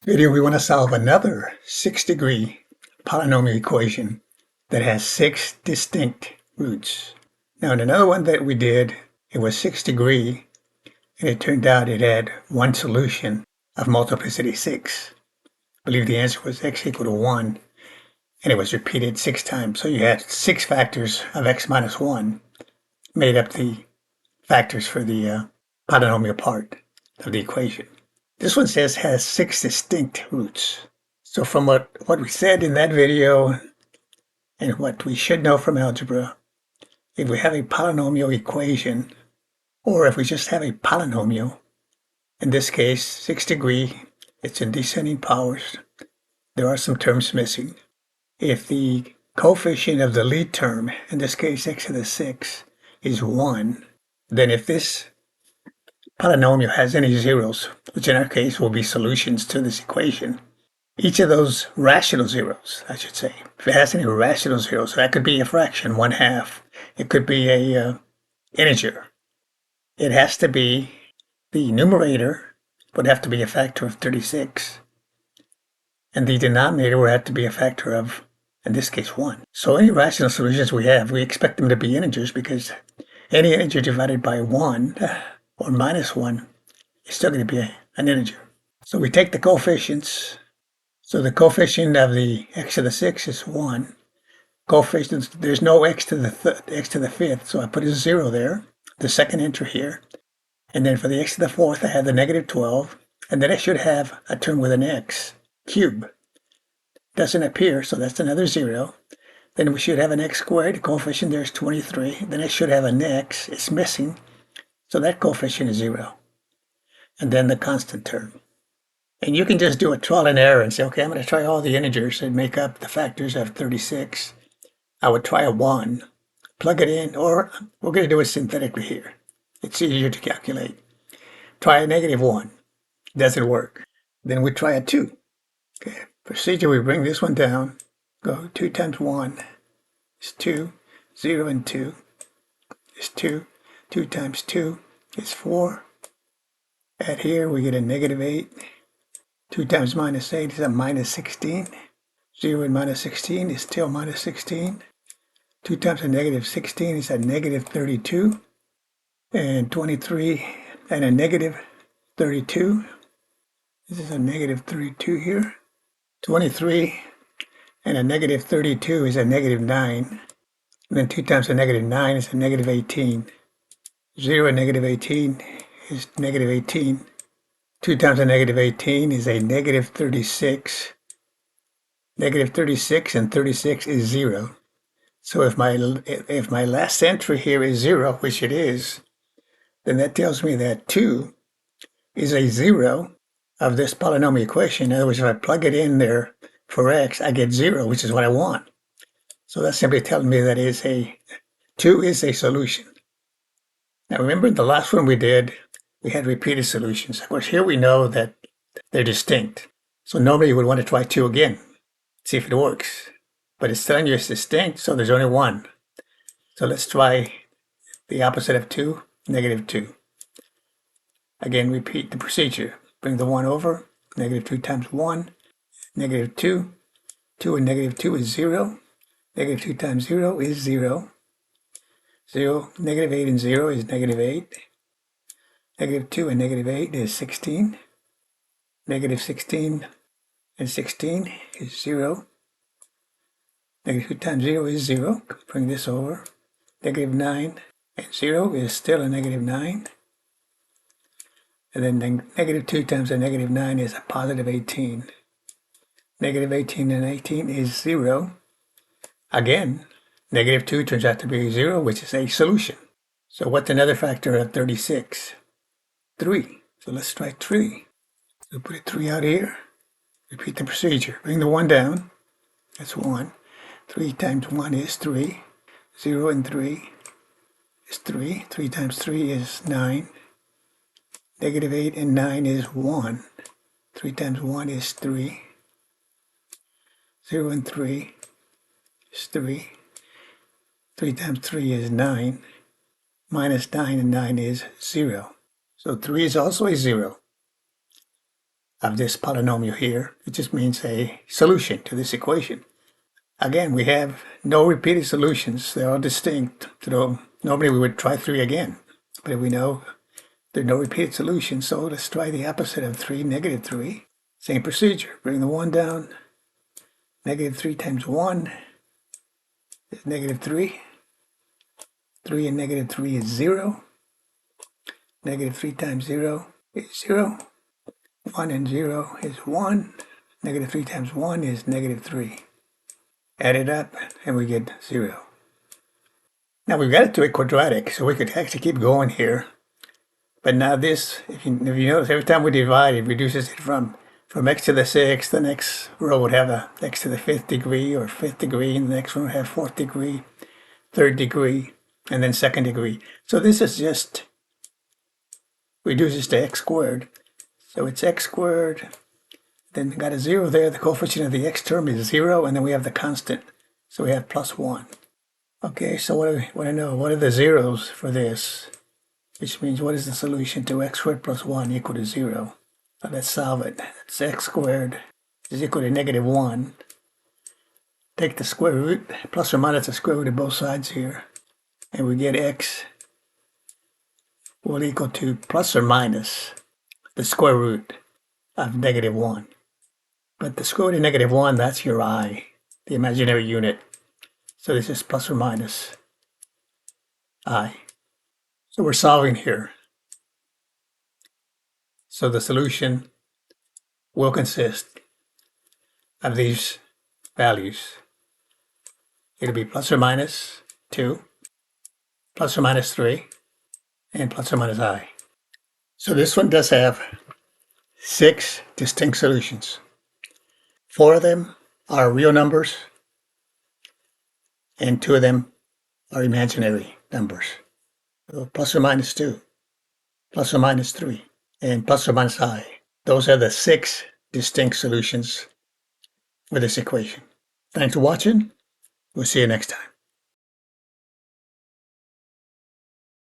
Video, we want to solve another 6-degree polynomial equation that has 6 distinct roots. Now in another one that we did, it was 6-degree, and it turned out it had one solution of multiplicity 6. I believe the answer was x equal to 1, and it was repeated 6 times. So you had 6 factors of x minus 1 made up the factors for the polynomial part of the equation. This one says has 6 distinct roots. So from what we said in that video and what we should know from algebra, if we have a polynomial equation, or if we just have a polynomial, in this case 6-degree, it's in descending powers, there are some terms missing. If the coefficient of the lead term, in this case x to the 6, is 1, then if this polynomial has any zeros, which in our case will be solutions to this equation, each of those rational zeros, I should say, if it has any rational zeros, so that could be a fraction, 1/2, it could be a integer. It has to be, the numerator would have to be a factor of 36, and the denominator would have to be a factor of, in this case, 1. So any rational solutions we have, we expect them to be integers because any integer divided by 1 or minus 1 is still going to be an integer. So we take the coefficients. So the coefficient of the x to the 6 is 1. Coefficients, there's no x to the 5th, so I put a 0 there, the second entry here. And then for the x to the 4th, I have the negative 12, and then I should have a term with an x cube. Doesn't appear, so that's another 0. Then we should have an x squared, the coefficient there is 23. Then I should have an x, it's missing, so that coefficient is 0. And then the constant term. And you can just do a trial and error and say, okay, I'm going to try all the integers and make up the factors of 36. I would try a 1, plug it in, or we're going to do it synthetically here. It's easier to calculate. Try a negative 1. Doesn't work. Then we try a 2. Okay. Procedure, we bring this one down. Go 2 times 1 is 2. 0 and 2 is 2. 2 times 2 is 4. Add here, we get a negative 8. 2 times minus 8 is a minus 16. 0 and minus 16 is still minus 16. 2 times a negative 16 is a negative 32. And 23 and a negative 32. This is a negative 32 here. 23 and a negative 32 is a negative 9. And then 2 times a negative 9 is a negative 18. 0 and negative 18 is negative 18. 2 times a negative 18 is a negative 36. Negative 36 and 36 is 0. So if my last entry here is 0, which it is, then that tells me that 2 is a 0 of this polynomial equation. In other words, if I plug it in there for x, I get 0, which is what I want. So that's simply telling me that 2 is a solution. Now remember the last one we did, we had repeated solutions. Of course, here we know that they're distinct. So normally you would want to try 2 again, see if it works. But it's telling you it's distinct, so there's only 1. So let's try the opposite of 2, negative 2. Again, repeat the procedure. Bring the 1 over, negative 2 times 1, negative 2. 2 and negative 2 is 0. Negative 2 times 0 is 0. 0, negative 8 and 0 is negative 8. Negative 2 and negative 8 is 16. Negative 16 and 16 is 0. Negative 2 times 0 is 0. Bring this over. Negative 9 and 0 is still a negative 9. And then negative 2 times a negative 9 is a positive 18. Negative 18 and 18 is 0. Again, negative 2 turns out to be 0, which is a solution. So what's another factor of 36? 3. So let's try 3. So put a 3 out here. Repeat the procedure. Bring the 1 down. That's 1. 3 times 1 is 3. 0 and 3 is 3. 3 times 3 is 9. Negative 8 and 9 is 1. 3 times 1 is 3. 0 and 3 is 3. 3 times 3 is 9. Minus 9 and 9 is 0. So 3 is also a 0. of this polynomial here. It just means a solution to this equation. Again, we have no repeated solutions. They're all distinct. So normally we would try 3 again, but we know there are no repeated solutions, so let's try the opposite of 3, negative 3. Same procedure. Bring the 1 down. Negative 3 times 1 is negative 3. 3 and negative 3 is 0. Negative 3 times 0 is 0. 1 and 0 is 1. Negative 3 times 1 is negative 3. Add it up and we get 0. Now we've got it to a quadratic, so we could actually keep going here. But now this, if you notice, every time we divide, it reduces it from x to the 6th. The next row would have a x to the 5th degree or 5th degree, and the next one would have 4th degree, 3rd degree, and then 2nd degree. So this is just reduces to x squared. So it's x squared, then we got a 0 there. The coefficient of the x term is 0, and then we have the constant. So we have plus 1. Okay, so what do we want to know? What are the zeros for this? Which means what is the solution to x squared plus 1 equal to 0? So let's solve it. That's x squared is equal to negative 1. Take the square root, plus or minus the square root of both sides here, and we get x will equal to plus or minus the square root of negative 1. But the square root of negative 1, that's your I, the imaginary unit. So this is plus or minus I. So we're solving here. So the solution will consist of these values. It'll be plus or minus 2, plus or minus 3, and plus or minus I. So this one does have 6 distinct solutions. 4 of them are real numbers, and 2 of them are imaginary numbers. So plus or minus 2, plus or minus 3, and plus or minus I. Those are the 6 distinct solutions for this equation. Thanks for watching. We'll see you next time.